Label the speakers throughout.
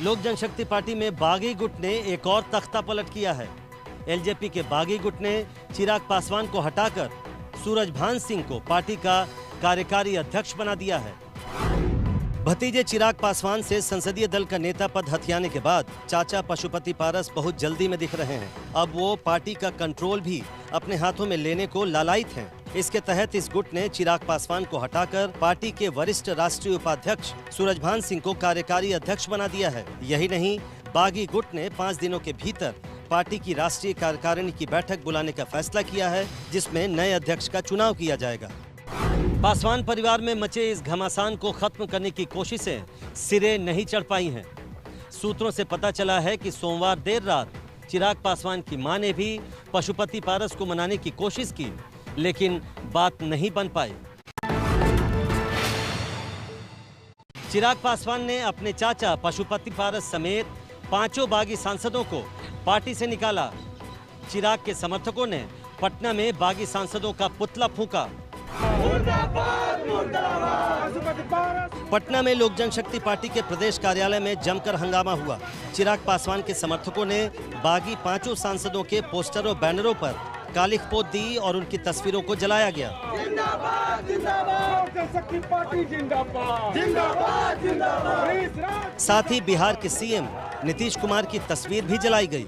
Speaker 1: लोक जनशक्ति पार्टी में बागी गुट ने एक और तख्ता पलट किया है। एलजेपी के बागी गुट ने चिराग पासवान को हटाकर सूरजभान सिंह को पार्टी का कार्यकारी अध्यक्ष बना दिया है। भतीजे चिराग पासवान से संसदीय दल का नेता पद हथियाने के बाद चाचा पशुपति पारस बहुत जल्दी में दिख रहे हैं। अब वो पार्टी का कंट्रोल भी अपने हाथों में लेने को लालायित हैं। इसके तहत इस गुट ने चिराग पासवान को हटाकर पार्टी के वरिष्ठ राष्ट्रीय उपाध्यक्ष सूरजभान सिंह को कार्यकारी अध्यक्ष बना दिया है। यही नहीं, बागी गुट ने 5 दिनों के भीतर पार्टी की राष्ट्रीय कार्यकारिणी की बैठक बुलाने का फैसला किया है, जिसमें नए अध्यक्ष का चुनाव किया जाएगा। पासवान परिवार में मचे इस घमासान को खत्म करने की कोशिशें सिरे नहीं चढ़ पाई हैं। सूत्रों से पता चला है कि सोमवार देर रात चिराग पासवान की मां ने भी पशुपति पारस को मनाने की कोशिश की, लेकिन बात नहीं बन पाई। चिराग पासवान ने अपने चाचा पशुपति पारस समेत 5 बागी सांसदों को पार्टी से निकाला। चिराग के समर्थकों ने पटना में बागी सांसदों का पुतला फूंका। पटना में लोक जनशक्ति पार्टी के प्रदेश कार्यालय में जमकर हंगामा हुआ। चिराग पासवान के समर्थकों ने बागी 5 सांसदों के पोस्टरों बैनरों पर कालिख पोत दी और उनकी तस्वीरों को जलाया गया। जिंदाबाद, जिंदाबाद, जनशक्ति पार्टी जिंदाबाद, जिंदाबाद, जिंदाबाद। साथ ही बिहार के सीएम नीतीश कुमार की तस्वीर भी जलाई गई।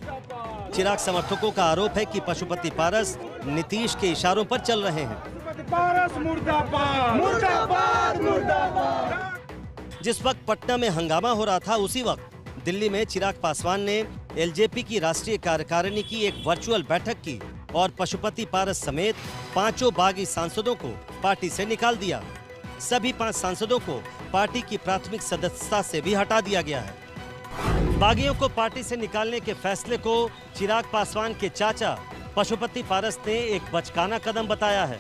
Speaker 1: चिराग समर्थकों का आरोप है कि पशुपति पारस नीतीश के इशारों पर चल रहे हैं। पारस मुर्दाबाद, मुर्दाबाद, मुर्दाबाद। जिस वक्त पटना में हंगामा हो रहा था, उसी वक्त दिल्ली में चिराग पासवान ने एलजेपी की राष्ट्रीय कार्यकारिणी की एक वर्चुअल बैठक की और पशुपति पारस समेत 5 बागी सांसदों को पार्टी से निकाल दिया। सभी 5 सांसदों को पार्टी की प्राथमिक सदस्यता से भी हटा दिया गया है। बागियों को पार्टी से निकालने के फैसले को चिराग पासवान के चाचा पशुपति पारस ने एक बचकाना कदम बताया है।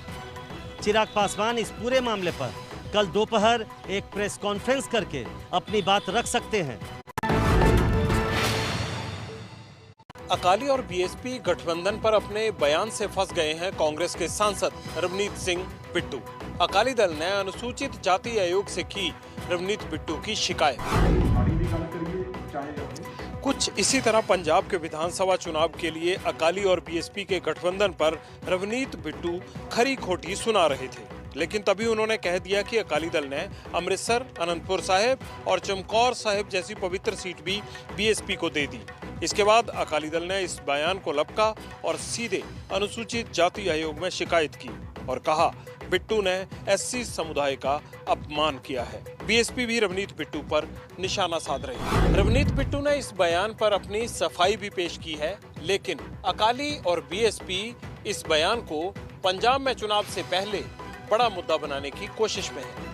Speaker 1: चिराग पासवान इस पूरे मामले पर कल दोपहर एक प्रेस कॉन्फ्रेंस करके अपनी बात रख सकते हैं।
Speaker 2: अकाली और बीएसपी गठबंधन पर अपने बयान से फंस गए हैं कांग्रेस के सांसद रवनीत सिंह बिट्टू। अकाली दल ने अनुसूचित जाति आयोग से की रवनीत बिट्टू की शिकायत। कुछ इसी तरह पंजाब के विधानसभा चुनाव के लिए अकाली और बीएसपी के गठबंधन पर रवनीत बिट्टू खरी खोटी सुना रहे थे, लेकिन तभी उन्होंने कह दिया कि अकाली दल ने अमृतसर, अनंतपुर साहिब और चमकौर साहिब जैसी पवित्र सीट भी बीएसपी को दे दी। इसके बाद अकाली दल ने इस बयान को लपका और सीधे अनुसूचित जाति आयोग में शिकायत की और कहा बिट्टू ने एससी समुदाय का अपमान किया है। बीएसपी भी रवनीत बिट्टू पर निशाना साध रही है। रवनीत बिट्टू ने इस बयान पर अपनी सफाई भी पेश की है, लेकिन अकाली और बीएसपी इस बयान को पंजाब में चुनाव से पहले बड़ा मुद्दा बनाने की कोशिश में है।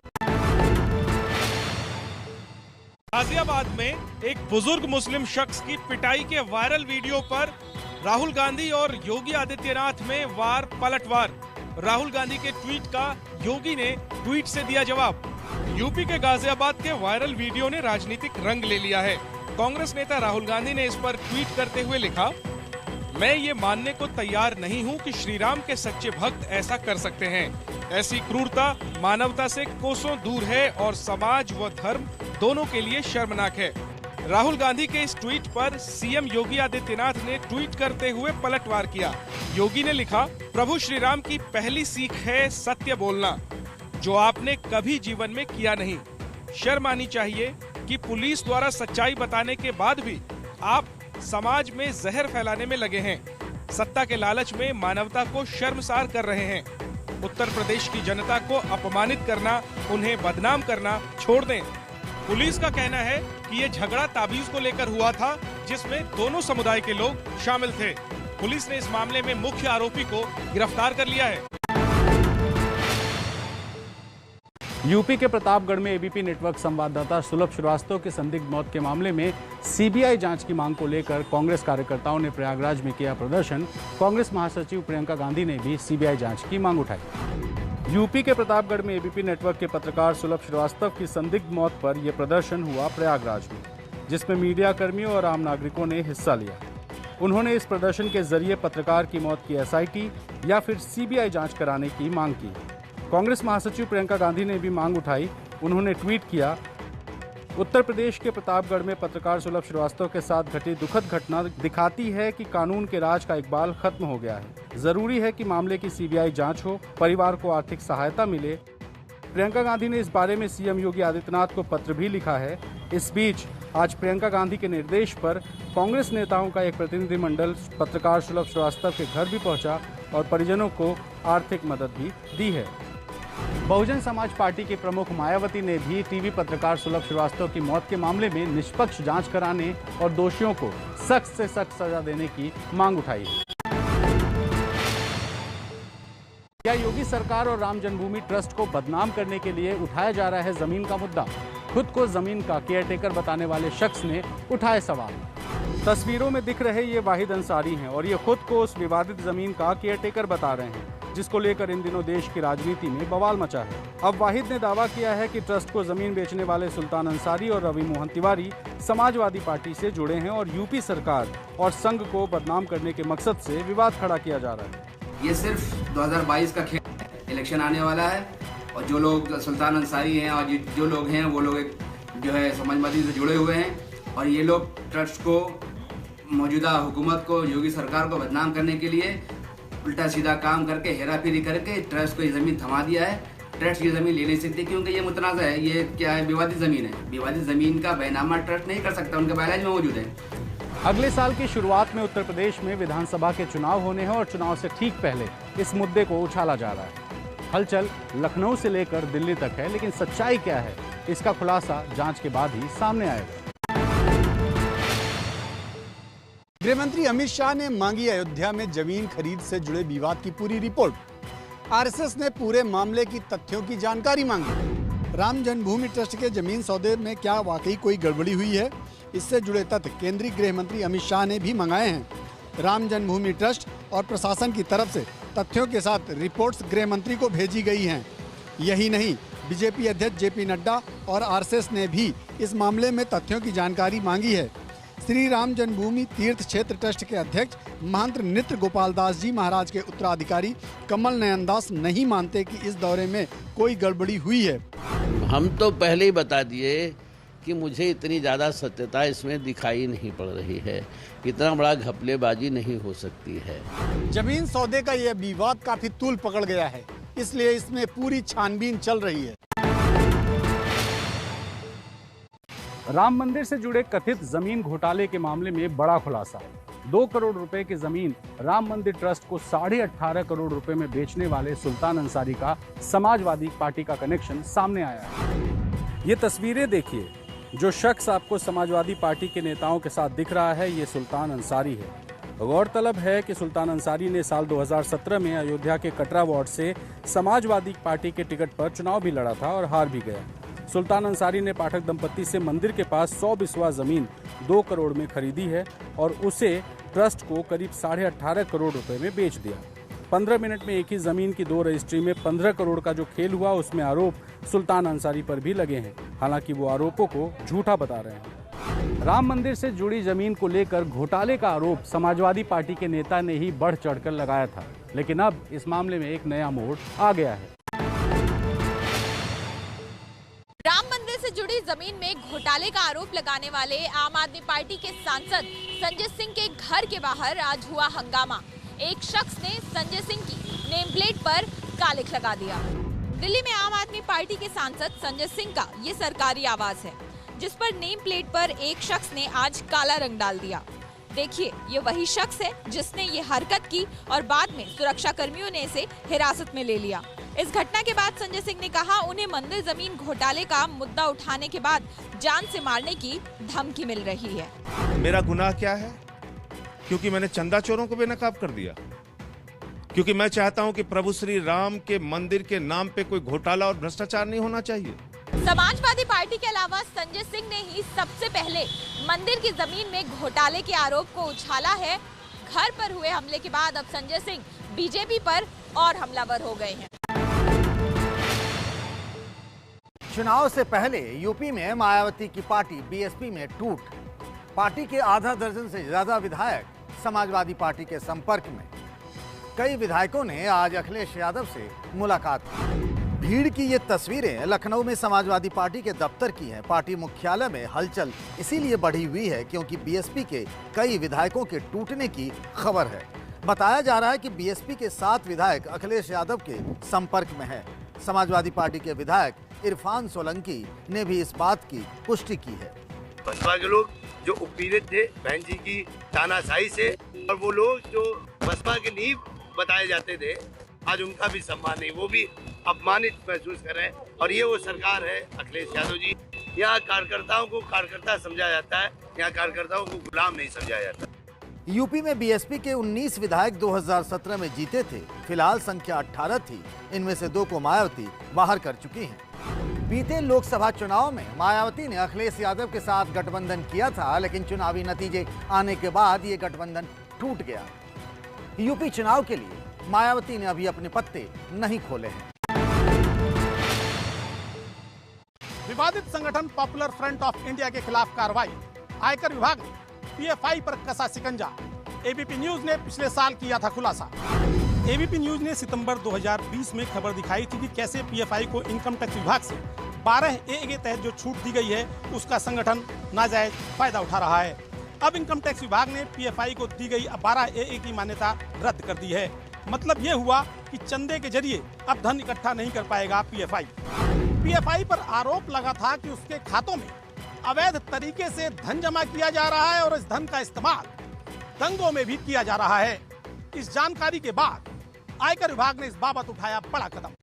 Speaker 3: गाजियाबाद में एक बुजुर्ग मुस्लिम शख्स की पिटाई के वायरल वीडियो पर राहुल गांधी और योगी आदित्यनाथ में वार पलटवार। राहुल गांधी के ट्वीट का योगी ने ट्वीट से दिया जवाब। यूपी के गाजियाबाद के वायरल वीडियो ने राजनीतिक रंग ले लिया है। कांग्रेस नेता राहुल गांधी ने इस पर ट्वीट करते हुए लिखा, मैं ये मानने को तैयार नहीं हूँ कि श्री राम के सच्चे भक्त ऐसा कर सकते हैं। ऐसी क्रूरता मानवता से कोसों दूर है और समाज व धर्म दोनों के लिए शर्मनाक है। राहुल गांधी के इस ट्वीट पर सीएम योगी आदित्यनाथ ने ट्वीट करते हुए पलटवार किया। योगी ने लिखा, प्रभु श्री राम की पहली सीख है सत्य बोलना, जो आपने कभी जीवन में किया नहीं। शर्म आनी चाहिए कि पुलिस द्वारा सच्चाई बताने के बाद भी आप समाज में जहर फैलाने में लगे हैं। सत्ता के लालच में मानवता को शर्मसार कर रहे हैं। उत्तर प्रदेश की जनता को अपमानित करना, उन्हें बदनाम करना छोड़ दें। पुलिस का कहना है कि ये झगड़ा ताबीज को लेकर हुआ था, जिसमें दोनों समुदाय के लोग शामिल थे। पुलिस ने इस मामले में मुख्य आरोपी को गिरफ्तार कर लिया है।
Speaker 4: यूपी के प्रतापगढ़ में एबीपी नेटवर्क संवाददाता सुलभ श्रीवास्तव की संदिग्ध मौत के मामले में सीबीआई जांच की मांग को लेकर कांग्रेस कार्यकर्ताओं ने प्रयागराज में किया प्रदर्शन। कांग्रेस महासचिव प्रियंका गांधी ने भी सीबीआई जांच की मांग उठाई। यूपी के प्रतापगढ़ में एबीपी नेटवर्क के पत्रकार सुलभ श्रीवास्तव की संदिग्ध मौत पर यह प्रदर्शन हुआ प्रयागराज में, जिसमें मीडिया कर्मियों और आम नागरिकों ने हिस्सा लिया। उन्होंने इस प्रदर्शन के जरिए पत्रकार की मौत की एसआईटी या फिर सीबीआई जांच कराने की मांग की। कांग्रेस महासचिव प्रियंका गांधी ने भी मांग उठाई। उन्होंने ट्वीट किया, उत्तर प्रदेश के प्रतापगढ़ में पत्रकार सुलभ श्रीवास्तव के साथ घटी दुखद घटना दिखाती है कि कानून के राज का इकबाल खत्म हो गया है। जरूरी है कि मामले की सीबीआई जांच हो, परिवार को आर्थिक सहायता मिले। प्रियंका गांधी ने इस बारे में सीएम योगी आदित्यनाथ को पत्र भी लिखा है। इस बीच आज प्रियंका गांधी के निर्देश पर कांग्रेस नेताओं का एक प्रतिनिधिमंडल पत्रकार सुलभ श्रीवास्तव के घर भी पहुंचा और परिजनों को आर्थिक मदद भी दी है। बहुजन समाज पार्टी के प्रमुख मायावती ने भी टीवी पत्रकार सुलभ श्रीवास्तव की मौत के मामले में निष्पक्ष जांच कराने और दोषियों को सख्त से सख्त सजा देने की मांग उठाई है। क्या योगी सरकार और राम जन्मभूमि ट्रस्ट को बदनाम करने के लिए उठाया जा रहा है जमीन का मुद्दा? खुद को जमीन का केयरटेकर बताने वाले शख्स ने उठाए सवाल। तस्वीरों में दिख रहे ये वाहिद अंसारी हैं और ये खुद को उस विवादित जमीन का केयरटेकर बता रहे हैं, जिसको लेकर इन दिनों देश की राजनीति में बवाल मचा है। अब वाहिद ने दावा किया है कि ट्रस्ट को जमीन बेचने वाले सुल्तान अंसारी और रवि मोहन तिवारी समाजवादी पार्टी से जुड़े हैं और यूपी सरकार और संघ को बदनाम करने के मकसद से विवाद खड़ा किया जा रहा है।
Speaker 5: ये सिर्फ 2022 का खेल है, इलेक्शन आने वाला है और जो लोग सुल्तान अंसारी हैं और जो लोग हैं वो लोग जो है समाजवादी से जुड़े हुए हैं और ये लोग ट्रस्ट को, मौजूदा हुकूमत को, योगी सरकार को बदनाम करने के लिए उल्टा सीधा काम करके, हेराफेरी करके ट्रस्ट को ये ज़मीन थमा दिया है। ट्रस्ट ये ज़मीन ले नहीं सकती क्योंकि ये मुतनाज़ा है, ये क्या है, विवादित ज़मीन है। विवादित ज़मीन का बैनामा ट्रस्ट नहीं कर सकता, उनके बायलाज में मौजूद है।
Speaker 4: अगले साल की शुरुआत में उत्तर प्रदेश में विधानसभा के चुनाव होने हैं और चुनाव से ठीक पहले इस मुद्दे को उछाला जा रहा है। हलचल लखनऊ से लेकर दिल्ली तक है, लेकिन सच्चाई क्या है, इसका खुलासा जांच के बाद ही सामने आएगा।
Speaker 6: गृहमंत्री अमित शाह ने मांगी अयोध्या में जमीन खरीद से जुड़े विवाद की पूरी रिपोर्ट। आरएसएस ने पूरे मामले की तथ्यों की जानकारी मांगी। राम जन्मभूमि ट्रस्ट के जमीन सौदे में क्या वाकई कोई गड़बड़ी हुई है, इससे जुड़े तथ्य केंद्रीय गृह मंत्री अमित शाह ने भी मंगाए हैं। राम जन्मभूमि ट्रस्ट और प्रशासन की तरफ से तथ्यों के साथ रिपोर्ट्स गृह मंत्री को भेजी गई हैं। यही नहीं, बीजेपी अध्यक्ष जेपी नड्डा और आरएसएस ने भी इस मामले में तथ्यों की जानकारी मांगी है। श्री राम जन्मभूमि तीर्थ क्षेत्र ट्रस्ट के अध्यक्ष महंत नृत्य गोपाल दास जी महाराज के उत्तराधिकारी कमल नयन दास नहीं मानते कि इस दौरे में कोई गड़बड़ी हुई है।
Speaker 7: हम तो पहले ही बता दिए कि मुझे इतनी ज़्यादा सत्यता इसमें दिखाई नहीं पड़ रही है, इतना बड़ा घपलेबाजी नहीं हो सकती है।
Speaker 6: जमीन सौदे का यह विवाद काफी तूल पकड़ गया है, इसलिए इसमें पूरी छानबीन चल रही है।
Speaker 4: राम मंदिर से जुड़े कथित जमीन घोटाले के मामले में बड़ा खुलासा। 2 करोड़ रुपए की जमीन राम मंदिर ट्रस्ट को 18.5 करोड़ रुपए में बेचने वाले सुल्तान अंसारी का समाजवादी पार्टी का कनेक्शन सामने आया है। ये तस्वीरें देखिए, जो शख्स आपको समाजवादी पार्टी के नेताओं के साथ दिख रहा है, ये सुल्तान अंसारी है। गौरतलब है कि सुल्तान अंसारी ने साल 2017 में अयोध्या के कटरा वार्ड से समाजवादी पार्टी के टिकट पर चुनाव भी लड़ा था और हार भी गया। सुल्तान अंसारी ने पाठक दंपत्ति से मंदिर के पास 100 बिस्वा जमीन 2 करोड़ में खरीदी है और उसे ट्रस्ट को करीब 18.5 करोड़ रुपए में बेच दिया। 15 मिनट में एक ही जमीन की 2 रजिस्ट्री में 15 करोड़ का जो खेल हुआ, उसमें आरोप सुल्तान अंसारी पर भी लगे हैं। हालांकि वो आरोपों को झूठा बता रहे हैं। राम मंदिर से जुड़ी जमीन को लेकर घोटाले का आरोप समाजवादी पार्टी के नेता ने ही बढ़ चढ़कर लगाया था, लेकिन अब इस मामले में एक नया मोड़ आ गया है।
Speaker 8: राम मंदिर से जुड़ी जमीन में घोटाले का आरोप लगाने वाले आम आदमी पार्टी के सांसद संजय सिंह के घर के बाहर आज हुआ हंगामा। एक शख्स ने संजय सिंह की नेम प्लेट पर कालिख लगा दिया। दिल्ली में आम आदमी पार्टी के सांसद संजय सिंह का ये सरकारी आवास है, जिस पर नेम प्लेट पर एक शख्स ने आज काला रंग डाल दिया। देखिए, ये वही शख्स है जिसने ये हरकत की और बाद में सुरक्षा कर्मियों ने इसे हिरासत में ले लिया। इस घटना के बाद संजय सिंह ने कहा, उन्हें मंदिर जमीन घोटाले का मुद्दा उठाने के बाद जान से मारने की धमकी मिल रही है।
Speaker 9: मेरा गुनाह क्या है? क्योंकि मैंने चंदा चोरों को बेनकाब कर दिया, क्योंकि मैं चाहता हूं कि प्रभु श्री राम के मंदिर के नाम पे कोई घोटाला और भ्रष्टाचार नहीं होना चाहिए।
Speaker 8: समाजवादी पार्टी के अलावा संजय सिंह ने ही सबसे पहले मंदिर की जमीन में घोटाले के आरोप को उछाला है। घर पर हुए हमले के बाद अब संजय सिंह बीजेपी पर और हमलावर हो गए हैं।
Speaker 10: चुनाव से पहले यूपी में मायावती की पार्टी बीएसपी में टूट। पार्टी के आधा दर्जन से ज्यादा विधायक समाजवादी पार्टी के संपर्क में। कई विधायकों ने आज अखिलेश यादव से मुलाकात की। भीड़ की ये तस्वीरें लखनऊ में समाजवादी पार्टी के दफ्तर की हैं। पार्टी मुख्यालय में हलचल इसीलिए बढ़ी हुई है क्योंकि बीएसपी के कई विधायकों के टूटने की खबर है। बताया जा रहा है कि बीएसपी के 7 विधायक अखिलेश यादव के संपर्क में हैं। समाजवादी पार्टी के विधायक इरफान सोलंकी ने भी इस बात की पुष्टि की है।
Speaker 11: बसपा के लोग जो उत्पीड़ित थे बहन जी की तानाशाही से, और वो लोग जो बसपा के नींव बताए जाते थे, आज उनका भी सम्मान नहीं, वो भी अपमानित महसूस कर रहे हैं। और ये वो सरकार है अखिलेश यादव जी। यहाँ कार्यकर्ताओं को कार्यकर्ता समझा जाता है, यहाँ कार्यकर्ताओं को गुलाम नहीं समझा जाता।
Speaker 10: यूपी में बीएसपी के 19 विधायक 2017 में जीते थे। फिलहाल संख्या 18 थी। इनमें से 2 को मायावती बाहर कर चुकी हैं। बीते लोकसभा चुनाव में मायावती ने अखिलेश यादव के साथ गठबंधन किया था, लेकिन चुनावी नतीजे आने के बाद ये गठबंधन टूट गया। यूपी चुनाव के लिए मायावती ने अभी अपने पत्ते नहीं खोले हैं।
Speaker 6: विवादित संगठन पॉपुलर फ्रंट ऑफ इंडिया के खिलाफ कार्रवाई। आयकर विभाग ने पीएफआई पर कसा शिकंजा। एबीपी न्यूज ने पिछले साल किया था खुलासा। एबीपी न्यूज ने सितंबर 2020 में खबर दिखाई थी कि कैसे पीएफआई को इनकम टैक्स विभाग से 12A के तहत जो छूट दी गई है उसका संगठन नाजायज फायदा उठा रहा है। अब इनकम टैक्स विभाग ने पीएफआई को दी गई 12A की मान्यता रद्द कर दी है। मतलब ये हुआ कि चंदे के जरिए अब धन इकट्ठा नहीं कर पाएगा पीएफआई। पीएफआई पर आरोप लगा था कि उसके खातों में अवैध तरीके से धन जमा किया जा रहा है और इस धन का इस्तेमाल दंगों में भी किया जा रहा है। इस जानकारी के बाद आयकर विभाग ने इस बाबत उठाया बड़ा कदम।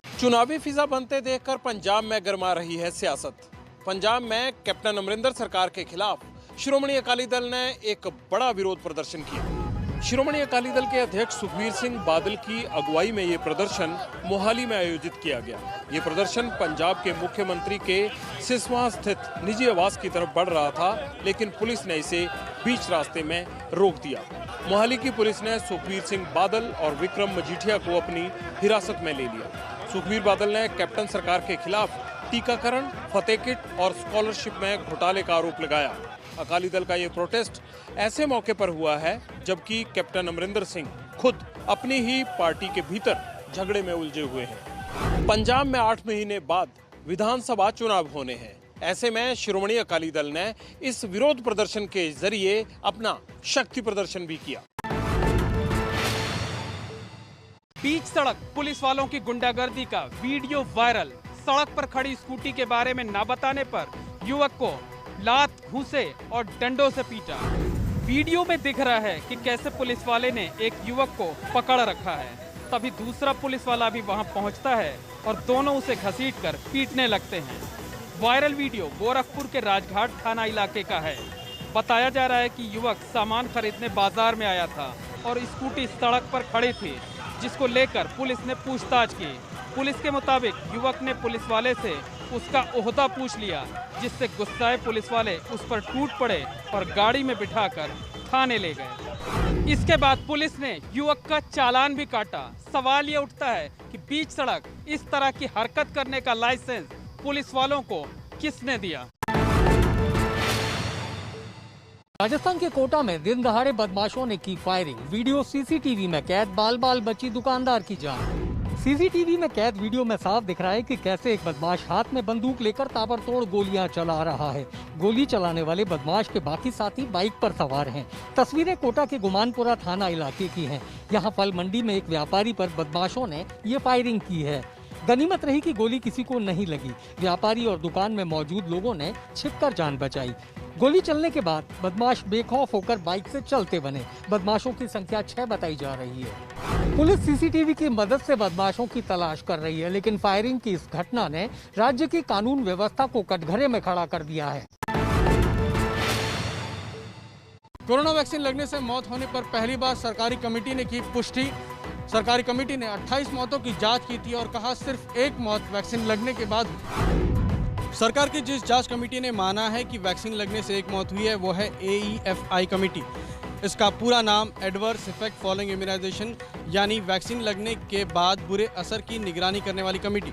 Speaker 2: चुनावी फिजा बनते देखकर पंजाब में गरमा रही है सियासत। पंजाब में कैप्टन अमरिंदर सरकार के खिलाफ श्रोमणी अकाली दल ने एक बड़ा विरोध प्रदर्शन किया। श्रोमणी अकाली दल के अध्यक्ष सुखबीर सिंह बादल की अगुवाई में ये प्रदर्शन मोहाली में आयोजित किया गया। ये प्रदर्शन पंजाब के मुख्यमंत्री के सिसवा स्थित निजी आवास की तरफ बढ़ रहा था, लेकिन पुलिस ने इसे बीच रास्ते में रोक दिया। मोहाली की पुलिस ने सुखबीर सिंह बादल और विक्रम मजीठिया को अपनी हिरासत में ले लिया। सुखबीर बादल ने कैप्टन सरकार के खिलाफ टीकाकरण, फतेह किट और स्कॉलरशिप में घोटाले का आरोप लगाया। अकाली दल का ये प्रोटेस्ट ऐसे मौके पर हुआ है जबकि कैप्टन अमरिंदर सिंह खुद अपनी ही पार्टी के भीतर झगड़े में उलझे हुए हैं। पंजाब में 8 महीने बाद विधानसभा चुनाव होने हैं। ऐसे में श्रोमणी अकाली दल ने इस विरोध प्रदर्शन के जरिए अपना शक्ति प्रदर्शन भी किया।
Speaker 3: बीच सड़क पुलिस वालों की गुंडागर्दी का वीडियो वायरल। सड़क पर खड़ी स्कूटी के बारे में न बताने पर युवक को लात, घूंसे और डंडों से पीटा। वीडियो में दिख रहा है कि कैसे पुलिस वाले ने एक युवक को पकड़ रखा है। तभी दूसरा पुलिस वाला भी वहां पहुंचता है और दोनों उसे घसीटकर पीटने लगते हैं। वायरल वीडियो गोरखपुर के राजघाट थाना इलाके का है। बताया जा रहा है कि युवक सामान खरीदने बाजार में आया था और स्कूटी सड़क पर खड़ी थी, जिसको लेकर पुलिस ने पूछताछ की। पुलिस के मुताबिक युवक ने पुलिस वाले से उसका ओहदा पूछ लिया, जिससे गुस्साए पुलिस वाले उस पर टूट पड़े और गाड़ी में बिठाकर थाने ले गए। इसके बाद पुलिस ने युवक का चालान भी काटा। सवाल ये उठता है कि बीच सड़क इस तरह की हरकत करने का लाइसेंस पुलिस वालों को किसने दिया।
Speaker 12: राजस्थान के कोटा में दिन दहाड़े बदमाशों ने की फायरिंग। वीडियो सीसीटीवी में कैद, बाल बाल बची दुकानदार की जान। सीसीटीवी में कैद वीडियो में साफ दिख रहा है कि कैसे एक बदमाश हाथ में बंदूक लेकर ताबड़तोड़ गोलियां चला रहा है। गोली चलाने वाले बदमाश के बाकी साथी बाइक पर सवार हैं। तस्वीरें कोटा के गुमानपुरा थाना इलाके की हैं। यहाँ फल मंडी में एक व्यापारी पर बदमाशों ने ये फायरिंग की है। गनीमत रही कि गोली किसी को नहीं लगी। व्यापारी और दुकान में मौजूद लोगों ने छिपकर जान बचाई। गोली चलने के बाद बदमाश बेखौफ होकर बाइक से चलते बने। बदमाशों की संख्या 6 बताई जा रही है। पुलिस सीसीटीवी की मदद से बदमाशों की तलाश कर रही है, लेकिन फायरिंग की इस घटना ने राज्य की कानून व्यवस्था को कटघरे में खड़ा कर दिया है।
Speaker 4: कोरोना वैक्सीन लगने से मौत होने पर पहली बार सरकारी कमेटी ने की पुष्टि। सरकारी कमेटी ने 28 मौतों की जांच की थी और कहा सिर्फ एक मौत वैक्सीन लगने के बाद। सरकार की जिस जांच कमेटी ने माना है कि वैक्सीन लगने से एक मौत हुई है वो है AEFI कमेटी। इसका पूरा नाम एडवर्स इफेक्ट फॉलोइंग इम्यूनाइजेशन, यानी वैक्सीन लगने के बाद बुरे असर की निगरानी करने वाली कमेटी।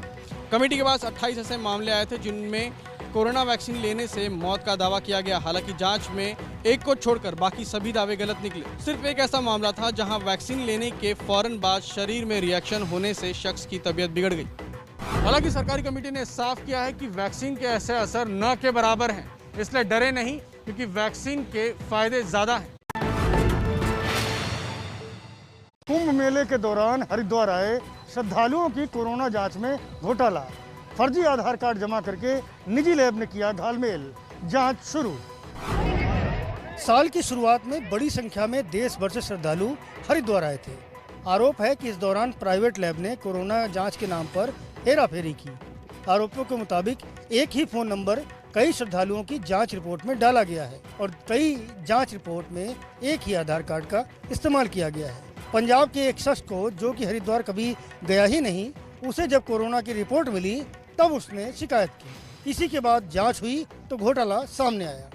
Speaker 4: कमेटी के पास 28 ऐसे मामले आए थे जिनमें कोरोना वैक्सीन लेने से मौत का दावा किया गया। हालांकि जांच में
Speaker 13: एक को छोड़कर बाकी सभी दावे गलत निकले। सिर्फ एक ऐसा मामला था जहां वैक्सीन लेने के फौरन बाद शरीर में रिएक्शन होने से शख्स की तबीयत बिगड़ गई। हालांकि सरकारी कमेटी ने साफ किया है कि वैक्सीन के ऐसे असर न के बराबर हैं, इसलिए डरे नहीं, क्योंकि वैक्सीन के फायदे ज्यादा हैं।
Speaker 14: कुंभ मेले के दौरान हरिद्वार आए श्रद्धालुओं की कोरोना जांच में घोटाला। फर्जी आधार कार्ड जमा करके निजी लैब ने किया घालमेल, जांच शुरू। साल की शुरुआत में बड़ी संख्या में देश भर से श्रद्धालु हरिद्वार आए थे। आरोप है कि इस दौरान प्राइवेट लैब ने कोरोना जांच के नाम पर हेराफेरी की। आरोपियों के मुताबिक एक ही फोन नंबर कई श्रद्धालुओं की जांच रिपोर्ट में डाला गया है और कई जांच रिपोर्ट में एक ही आधार कार्ड का इस्तेमाल किया गया है। पंजाब के एक शख्स को, जो कि हरिद्वार कभी गया ही नहीं, उसे जब कोरोना की रिपोर्ट मिली तब उसने शिकायत की। इसी के बाद जांच हुई तो घोटाला सामने आया।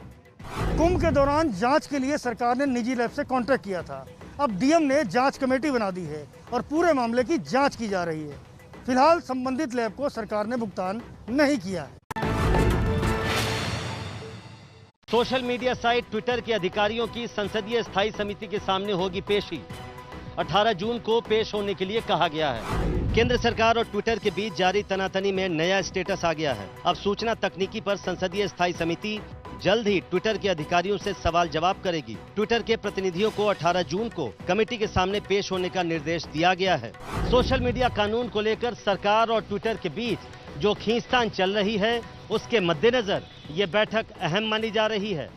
Speaker 14: कुंभ के दौरान जांच के लिए सरकार ने निजी लैब से कॉन्ट्रैक्ट किया था। अब डीएम ने जांच कमेटी बना दी है और पूरे मामले की जांच की जा रही है। फिलहाल संबंधित लैब को सरकार ने भुगतान नहीं किया है।
Speaker 1: सोशल मीडिया साइट ट्विटर के अधिकारियों की संसदीय स्थायी समिति के सामने होगी पेशी। 18 जून को पेश होने के लिए कहा गया है। केंद्र सरकार और ट्विटर के बीच जारी तनातनी में नया स्टेटस आ गया है। अब सूचना तकनीकी पर संसदीय स्थायी समिति जल्द ही ट्विटर के अधिकारियों से सवाल जवाब करेगी। ट्विटर के प्रतिनिधियों को 18 जून को कमेटी के सामने पेश होने का निर्देश दिया गया है। सोशल मीडिया कानून को लेकर सरकार और ट्विटर के बीच जो खींचतान चल रही है, उसके मद्देनजर ये बैठक अहम मानी जा रही है।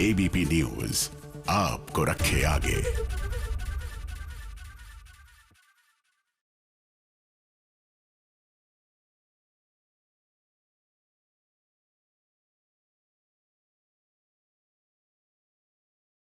Speaker 15: एबीपी न्यूज आपको रखे आगे।